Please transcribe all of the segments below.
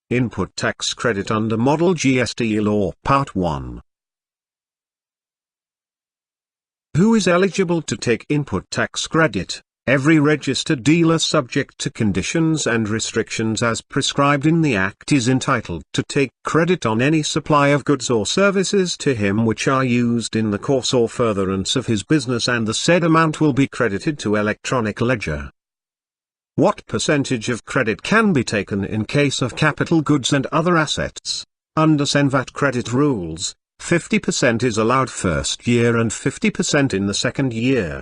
Input tax credit under Model GST Law Part 1. Who is eligible to take input tax credit? Every registered dealer subject to conditions and restrictions as prescribed in the Act is entitled to take credit on any supply of goods or services to him which are used in the course or furtherance of his business, and the said amount will be credited to electronic ledger. What percentage of credit can be taken in case of capital goods and other assets? Under SENVAT credit rules, 50% is allowed first year and 50% in the second year.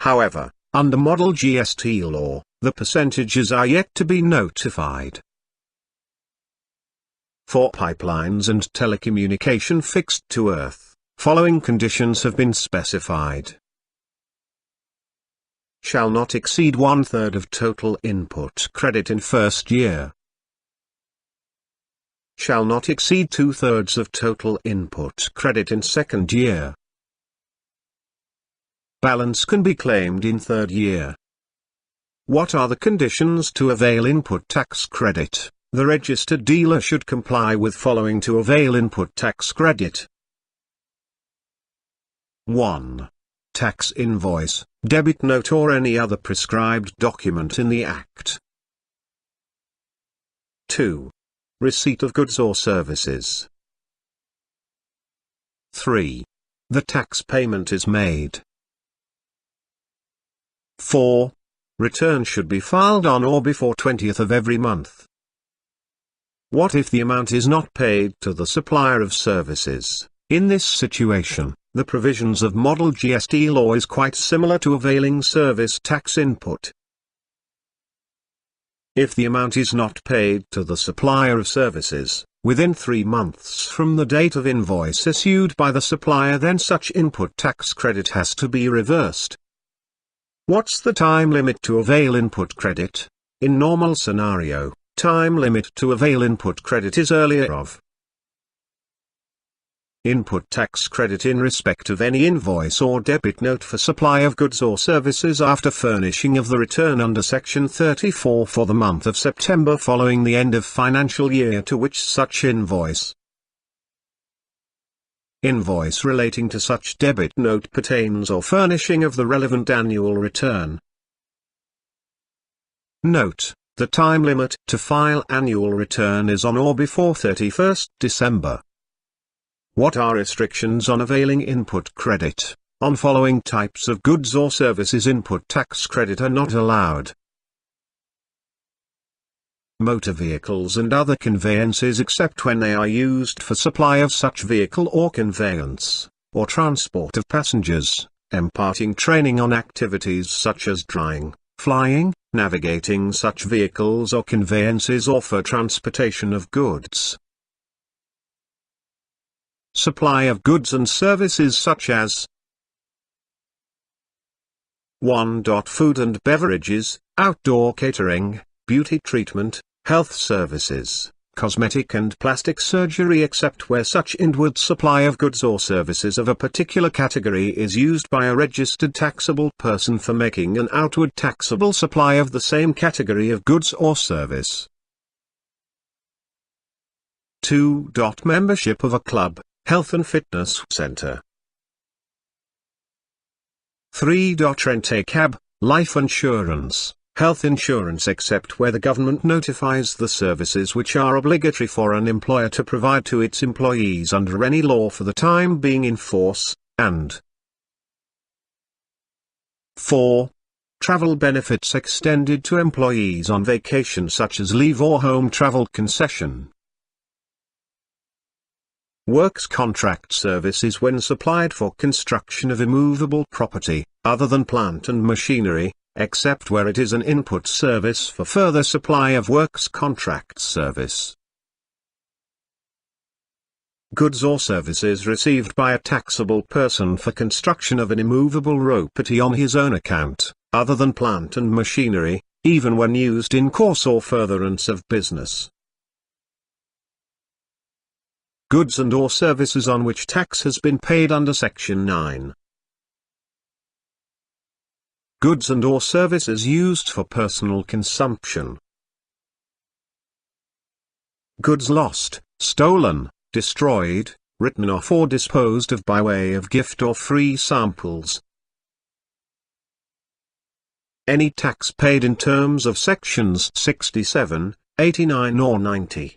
However, under Model GST law, the percentages are yet to be notified. For pipelines and telecommunication fixed to earth, following conditions have been specified. Shall not exceed 1/3 of total input credit in first year. Shall not exceed 2/3 of total input credit in second year. Balance can be claimed in third year. What are the conditions to avail input tax credit? The registered dealer should comply with following to avail input tax credit. 1. Tax invoice, debit note or any other prescribed document in the Act. 2. Receipt of goods or services. 3. The tax payment is made. 4. Return should be filed on or before 20th of every month. What if the amount is not paid to the supplier of services? In this situation, the provisions of Model GST law is quite similar to availing service tax input. If the amount is not paid to the supplier of services, within 3 months from the date of invoice issued by the supplier, then such input tax credit has to be reversed. What's the time limit to avail input credit? In normal scenario, time limit to avail input credit is earlier of input tax credit in respect of any invoice or debit note for supply of goods or services after furnishing of the return under Section 34 for the month of September following the end of financial year to which such invoice relating to such debit note pertains, or furnishing of the relevant annual return. Note: the time limit to file annual return is on or before 31st December. What are restrictions on availing input credit? On following types of goods or services input tax credit are not allowed: motor vehicles and other conveyances except when they are used for supply of such vehicle or conveyance, or transport of passengers, imparting training on activities such as drying, flying, navigating such vehicles or conveyances, or for transportation of goods. Supply of goods and services such as 1. Food and beverages, outdoor catering, beauty treatment, health services, cosmetic and plastic surgery except where such inward supply of goods or services of a particular category is used by a registered taxable person for making an outward taxable supply of the same category of goods or service. 2. Membership of a club, health and fitness center. 3. Rent a cab, life insurance, health insurance except where the government notifies the services which are obligatory for an employer to provide to its employees under any law for the time being in force, and 4. Travel benefits extended to employees on vacation such as leave or home travel concession. Works contract services when supplied for construction of immovable property, other than plant and machinery, except where it is an input service for further supply of works contract service. Goods or services received by a taxable person for construction of an immovable property on his own account, other than plant and machinery, even when used in course or furtherance of business. Goods and or services on which tax has been paid under Section 9. Goods and or services used for personal consumption. goods lost, stolen, destroyed, written off or disposed of by way of gift or free samples. Any tax paid in terms of sections 67, 89 or 90,